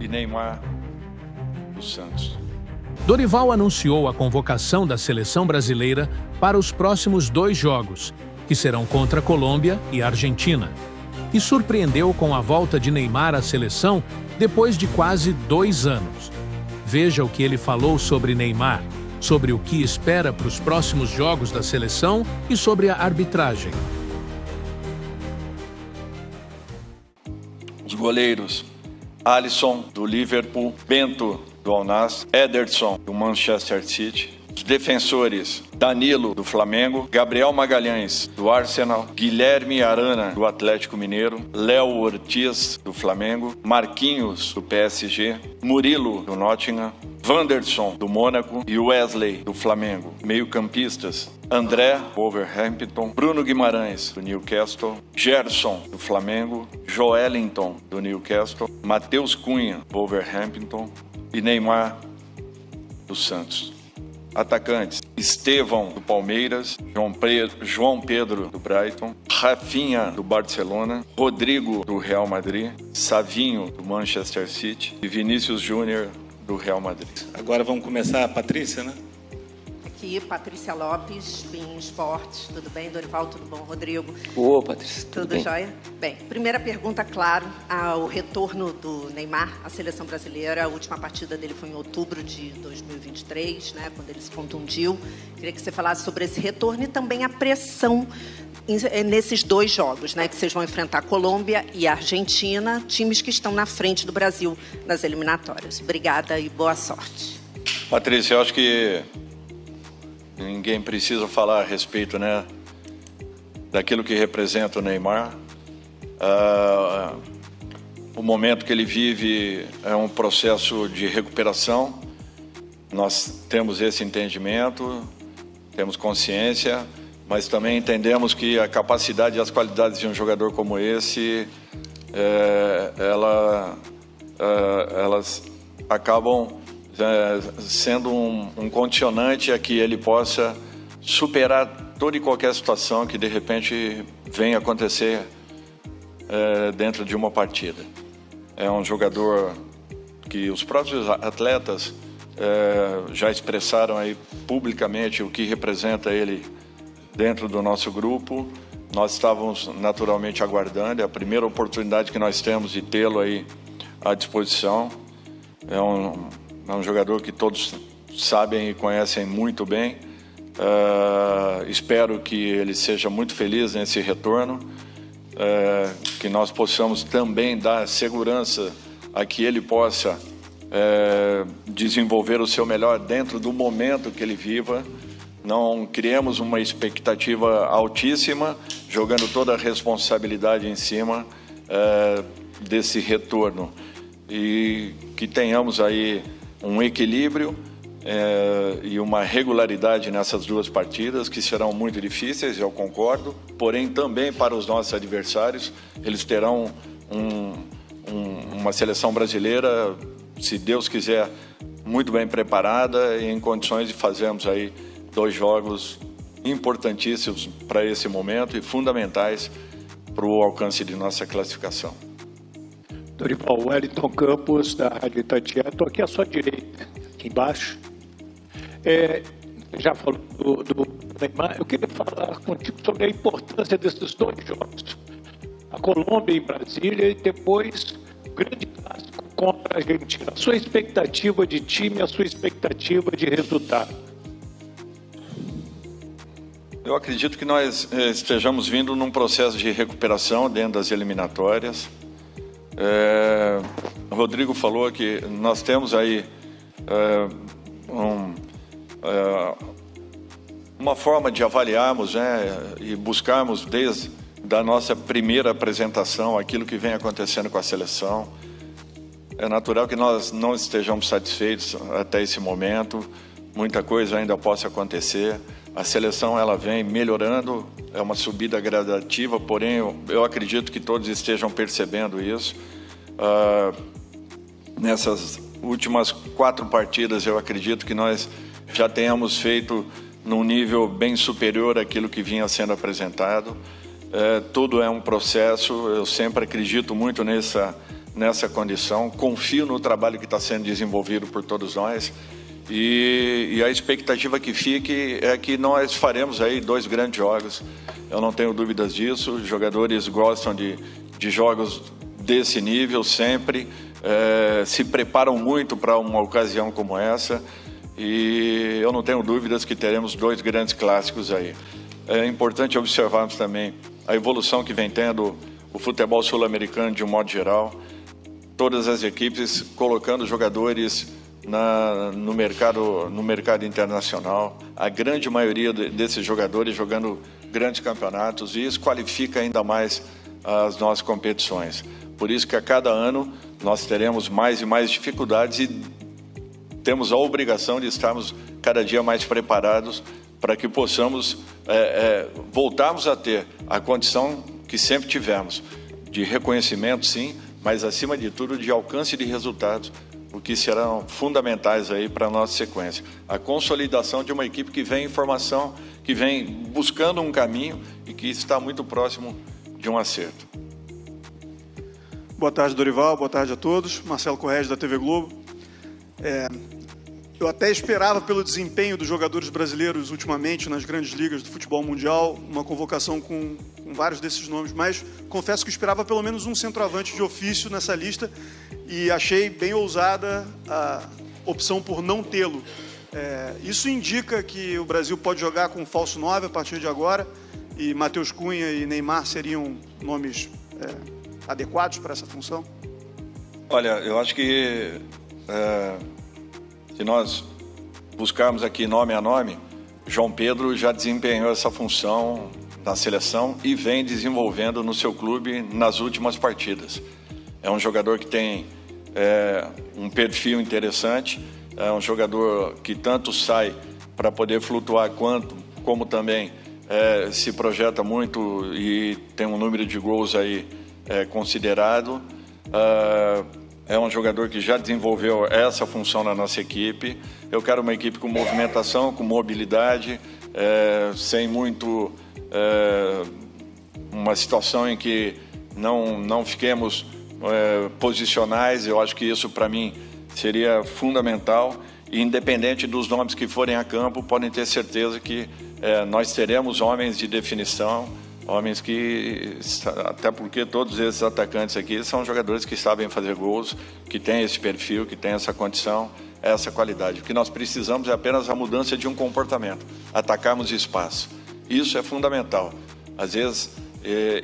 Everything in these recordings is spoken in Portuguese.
e Neymar dos Santos. Dorival anunciou a convocação da seleção brasileira para os próximos 2 jogos, que serão contra Colômbia e Argentina. E surpreendeu com a volta de Neymar à seleção depois de quase 2 anos. Veja o que ele falou sobre Neymar, sobre o que espera para os próximos jogos da seleção e sobre a arbitragem. Os goleiros: Alisson, do Liverpool, Bento, do Al Nassr, Ederson, do Manchester City. Os defensores: Danilo, do Flamengo, Gabriel Magalhães, do Arsenal, Guilherme Arana, do Atlético Mineiro, Léo Ortiz, do Flamengo, Marquinhos, do PSG, Murilo, do Nottingham, Wanderson, do Mônaco e Wesley, do Flamengo. Meio-campistas: André, Wolverhampton, Bruno Guimarães, do Newcastle, Gerson, do Flamengo, Joelinton, do Newcastle, Matheus Cunha, Wolverhampton e Neymar dos Santos. Atacantes: Estevão, do Palmeiras, João Pedro, do Brighton, Rafinha, do Barcelona, Rodrigo, do Real Madrid, Savinho, do Manchester City e Vinícius Júnior, do Real Madrid. Agora vamos começar a Patrícia, né? Aqui, Patrícia Lopes, BIM Esportes. Tudo bem, Dorival? Tudo bom, Rodrigo? Ô, Patrícia, tudo bem? Jóia? Bem, primeira pergunta, claro, ao retorno do Neymar à seleção brasileira. A última partida dele foi em outubro de 2023, né, quando ele se contundiu. Queria que você falasse sobre esse retorno e também a pressão nesses 2 jogos, né, que vocês vão enfrentar Colômbia e Argentina, times que estão na frente do Brasil nas eliminatórias. Obrigada e boa sorte. Patrícia, eu acho que ninguém precisa falar a respeito, né, daquilo que representa o Neymar. O momento que ele vive é um processo de recuperação. Nós temos esse entendimento, temos consciência, mas também entendemos que a capacidade e as qualidades de um jogador como esse, elas acabam sendo um condicionante a que ele possa superar toda e qualquer situação que de repente venha acontecer dentro de uma partida. É um jogador que os próprios atletas já expressaram aí publicamente o que representa ele dentro do nosso grupo. Nós estávamos naturalmente aguardando, é a primeira oportunidade que nós temos de tê-lo aí à disposição. É um jogador que todos sabem e conhecem muito bem. Espero que ele seja muito feliz nesse retorno, que nós possamos também dar segurança a que ele possa desenvolver o seu melhor dentro do momento que ele viva. Não criemos uma expectativa altíssima, jogando toda a responsabilidade em cima desse retorno. E que tenhamos aí um equilíbrio e uma regularidade nessas 2 partidas, que serão muito difíceis, eu concordo, porém também para os nossos adversários, eles terão uma seleção brasileira, se Deus quiser, muito bem preparada e em condições de fazermos aí 2 jogos importantíssimos para esse momento e fundamentais para o alcance de nossa classificação. Dorival, Wellington Campos, da Rádio Itatiaia. Estou aqui à sua direita, aqui embaixo. Já falou do Neymar. Eu queria falar contigo sobre a importância desses 2 jogos. A Colômbia em Brasília e depois o grande clássico contra a Argentina. A sua expectativa de time, a sua expectativa de resultado. Eu acredito que nós estejamos vindo num processo de recuperação dentro das eliminatórias. O Rodrigo falou que nós temos aí uma forma de avaliarmos, né, e buscarmos desde a nossa primeira apresentação aquilo que vem acontecendo com a seleção. É natural que nós não estejamos satisfeitos até esse momento, muita coisa ainda possa acontecer. A seleção ela vem melhorando, é uma subida gradativa, porém eu acredito que todos estejam percebendo isso. Nessas últimas 4 partidas, eu acredito que nós já tenhamos feito num nível bem superior àquilo que vinha sendo apresentado. Tudo é um processo, eu sempre acredito muito nessa condição, confio no trabalho que está sendo desenvolvido por todos nós e a expectativa que fique é que nós faremos aí 2 grandes jogos. Eu não tenho dúvidas disso, os jogadores gostam de jogos desse nível sempre, se preparam muito para uma ocasião como essa e eu não tenho dúvidas que teremos 2 grandes clássicos aí. É importante observarmos também a evolução que vem tendo o futebol sul-americano de um modo geral, todas as equipes colocando jogadores no mercado internacional, a grande maioria desses jogadores jogando grandes campeonatos, e isso qualifica ainda mais as nossas competições. Por isso que a cada ano nós teremos mais e mais dificuldades e temos a obrigação de estarmos cada dia mais preparados para que possamos voltarmos a ter a condição que sempre tivemos, de reconhecimento, sim, mas acima de tudo de alcance de resultados, o que serão fundamentais aí para a nossa sequência. A consolidação de uma equipe que vem em formação, que vem buscando um caminho e que está muito próximo de um acerto. Boa tarde, Dorival. Boa tarde a todos. Marcelo Corrêa, da TV Globo. Eu até esperava, pelo desempenho dos jogadores brasileiros ultimamente nas grandes ligas do futebol mundial, uma convocação com vários desses nomes, mas confesso que esperava pelo menos um centroavante de ofício nessa lista e achei bem ousada a opção por não tê-lo. Isso indica que o Brasil pode jogar com falso 9 a partir de agora e Matheus Cunha e Neymar seriam nomes adequados para essa função? Olha, eu acho que se nós buscarmos aqui nome a nome, João Pedro já desempenhou essa função na seleção e vem desenvolvendo no seu clube nas últimas partidas. É um jogador que tem um perfil interessante, é um jogador que tanto sai para poder flutuar como também se projeta muito e tem um número de gols aí considerado. É um jogador que já desenvolveu essa função na nossa equipe. Eu quero uma equipe com movimentação, com mobilidade, sem muito uma situação em que não fiquemos posicionais. Eu acho que isso, para mim, seria fundamental. E, independente dos nomes que forem a campo, podem ter certeza que nós teremos homens de definição, homens que, até porque todos esses atacantes aqui são jogadores que sabem fazer gols, que têm esse perfil, que têm essa condição, essa qualidade. O que nós precisamos é apenas a mudança de um comportamento, atacarmos espaço. Isso é fundamental. Às vezes,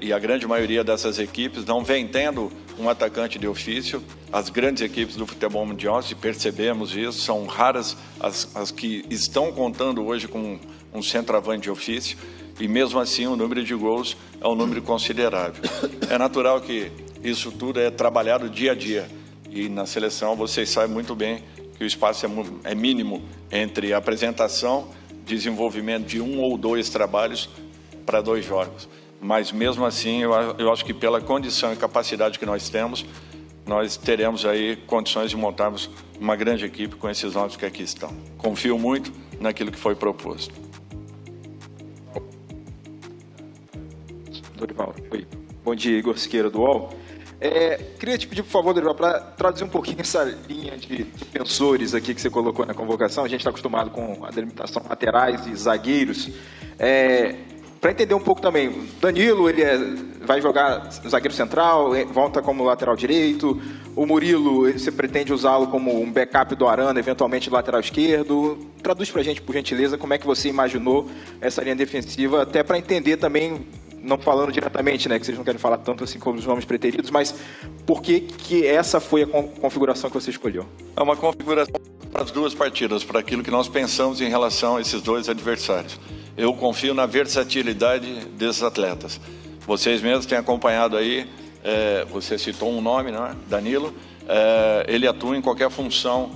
e a grande maioria dessas equipes não vem tendo um atacante de ofício. As grandes equipes do futebol mundial, se percebemos isso, são raras as que estão contando hoje com um centroavante de ofício. E mesmo assim o número de gols é um número considerável. É natural que isso tudo é trabalhado dia a dia. E na seleção vocês sabem muito bem que o espaço é mínimo entre apresentação, desenvolvimento de 1 ou 2 trabalhos para 2 jogos. Mas mesmo assim eu acho que pela condição e capacidade que nós temos, nós teremos aí condições de montarmos uma grande equipe com esses nomes que aqui estão. Confio muito naquilo que foi proposto. Dorival, oi. Bom dia, Igor Siqueira, do UOL. Queria te pedir, por favor, Dorival, para traduzir um pouquinho essa linha de defensores aqui que você colocou na convocação. A gente está acostumado com a delimitação laterais e zagueiros. Para entender um pouco também, Danilo, ele vai jogar zagueiro central, volta como lateral direito. O Murilo, você pretende usá-lo como um backup do Arana, eventualmente lateral esquerdo. Traduz para a gente, por gentileza, como é que você imaginou essa linha defensiva, até para entender também, não falando diretamente, né, que vocês não querem falar tanto assim como os nomes preteridos, mas por que essa foi a configuração que você escolheu? É uma configuração para as 2 partidas, para aquilo que nós pensamos em relação a esses 2 adversários. Eu confio na versatilidade desses atletas. Vocês mesmos têm acompanhado aí, você citou um nome, não é? Danilo, ele atua em qualquer função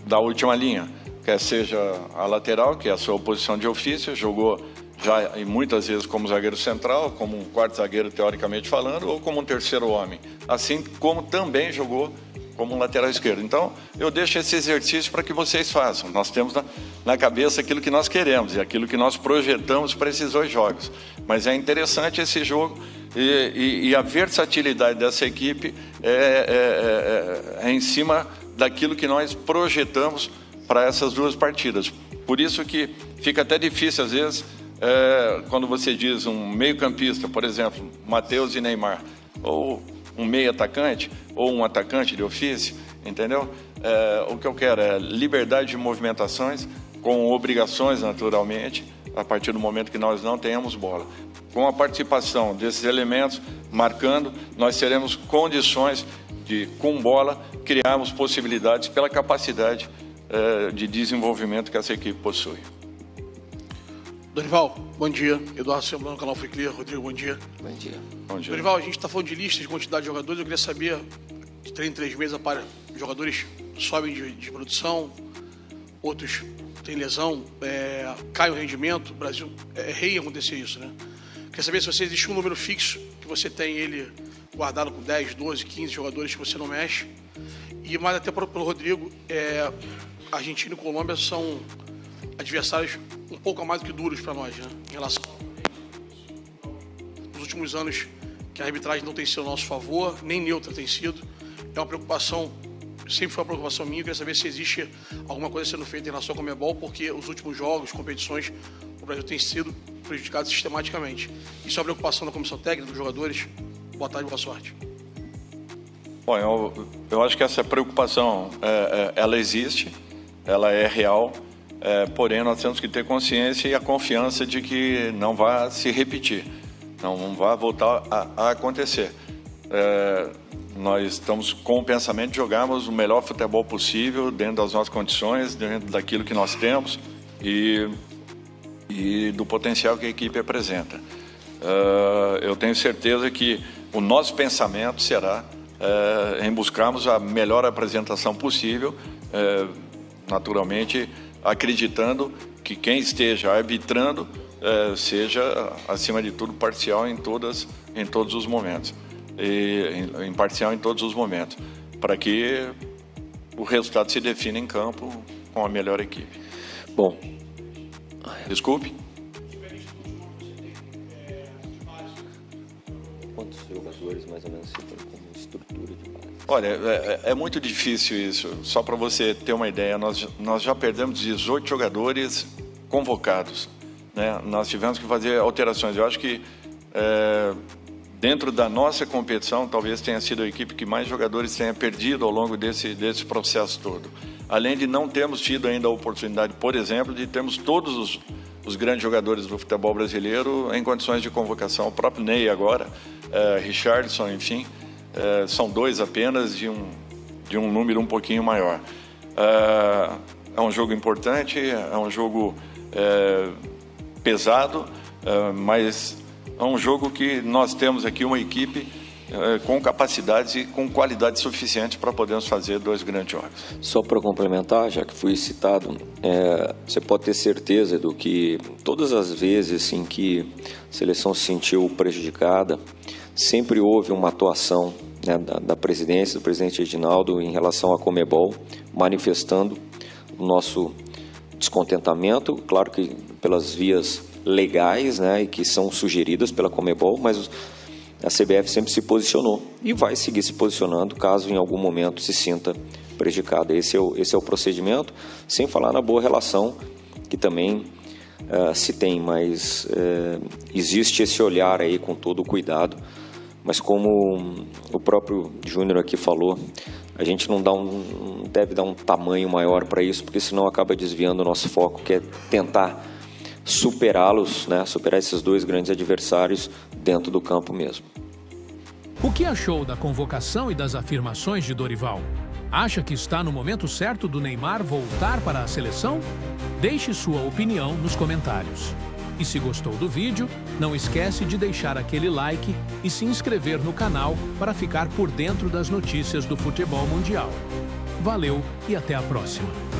da última linha, quer seja a lateral, que é a sua posição de ofício, jogou já e muitas vezes como zagueiro central, como um quarto zagueiro teoricamente falando, ou como um terceiro homem. Assim como também jogou como um lateral esquerdo. Então, eu deixo esse exercício para que vocês façam. Nós temos na cabeça aquilo que nós queremos e aquilo que nós projetamos para esses 2 jogos. Mas é interessante esse jogo e a versatilidade dessa equipe é em cima daquilo que nós projetamos para essas 2 partidas. Por isso que fica até difícil, às vezes, quando você diz um meio-campista, por exemplo, Matheus e Neymar, ou um meio-atacante, ou um atacante de ofício, entendeu? O que eu quero é liberdade de movimentações, com obrigações, naturalmente, a partir do momento que nós não tenhamos bola. Com a participação desses elementos, marcando, nós teremos condições de, com bola, criarmos possibilidades pela capacidade de desenvolvimento que essa equipe possui. Dorival, bom dia. Eduardo Semblano, canal Free Clear. Rodrigo, bom dia. Bom dia. Bom dia. Dorival, a gente está falando de listas, de quantidade de jogadores. Eu queria saber, de 3 em 3 meses, jogadores sobem de produção, outros têm lesão, cai o rendimento. O Brasil é rei em acontecer isso, né? Queria saber se existe um número fixo, que você tem ele guardado com 10, 12, 15 jogadores que você não mexe. E mais até para o Rodrigo, Argentina e Colômbia são adversários um pouco a mais do que duros para nós, né? Em relação aos últimos anos, que a arbitragem não tem sido a nosso favor, nem neutra tem sido. É uma preocupação, sempre foi uma preocupação minha. Eu queria saber se existe alguma coisa sendo feita em relação ao Conmebol, porque os últimos jogos, competições, o Brasil tem sido prejudicado sistematicamente. Isso é uma preocupação da comissão técnica, dos jogadores. Boa tarde, boa sorte. Bom, eu acho que essa preocupação, ela existe, ela é real. Porém, nós temos que ter consciência e a confiança de que não vai se repetir, não vai voltar a acontecer. Nós estamos com o pensamento de jogarmos o melhor futebol possível, dentro das nossas condições, dentro daquilo que nós temos e do potencial que a equipe apresenta. Eu tenho certeza que o nosso pensamento será em buscarmos a melhor apresentação possível, naturalmente, acreditando que quem esteja arbitrando seja, acima de tudo, parcial em todos os momentos. Imparcial em todos os momentos, para que o resultado se defina em campo com a melhor equipe. Bom. Desculpe. Quantos jogadores, mais ou menos, você tem como estrutura de base? Olha, é muito difícil isso. Só para você ter uma ideia, nós já perdemos 18 jogadores convocados, né? Nós tivemos que fazer alterações. Eu acho que dentro da nossa competição, talvez tenha sido a equipe que mais jogadores tenha perdido ao longo desse processo todo. Além de não termos tido ainda a oportunidade, por exemplo, de termos todos os grandes jogadores do futebol brasileiro em condições de convocação. O próprio Ney agora, Richarlison, enfim, são 2 apenas de um número um pouquinho maior. É um jogo importante, é um jogo pesado, mas é um jogo que nós temos aqui uma equipe com capacidades e com qualidade suficiente para podermos fazer 2 grandes jogos. Só para complementar, já que fui citado, você pode ter certeza do que todas as vezes em que a seleção se sentiu prejudicada, sempre houve uma atuação, né, da presidência, do presidente Reginaldo, em relação à Conmebol, manifestando o nosso descontentamento, claro que pelas vias legais, né, e que são sugeridas pela Conmebol, mas a CBF sempre se posicionou e vai seguir se posicionando caso em algum momento se sinta prejudicada. Esse é o procedimento, sem falar na boa relação que também se tem, mas existe esse olhar aí com todo o cuidado. Mas como o próprio Júnior aqui falou, a gente não deve dar um tamanho maior para isso, porque senão acaba desviando o nosso foco, que é tentar superá-los, né? Superar esses 2 grandes adversários dentro do campo mesmo. O que achou da convocação e das afirmações de Dorival? Acha que está no momento certo do Neymar voltar para a seleção? Deixe sua opinião nos comentários. E se gostou do vídeo, não esquece de deixar aquele like e se inscrever no canal para ficar por dentro das notícias do futebol mundial. Valeu e até a próxima!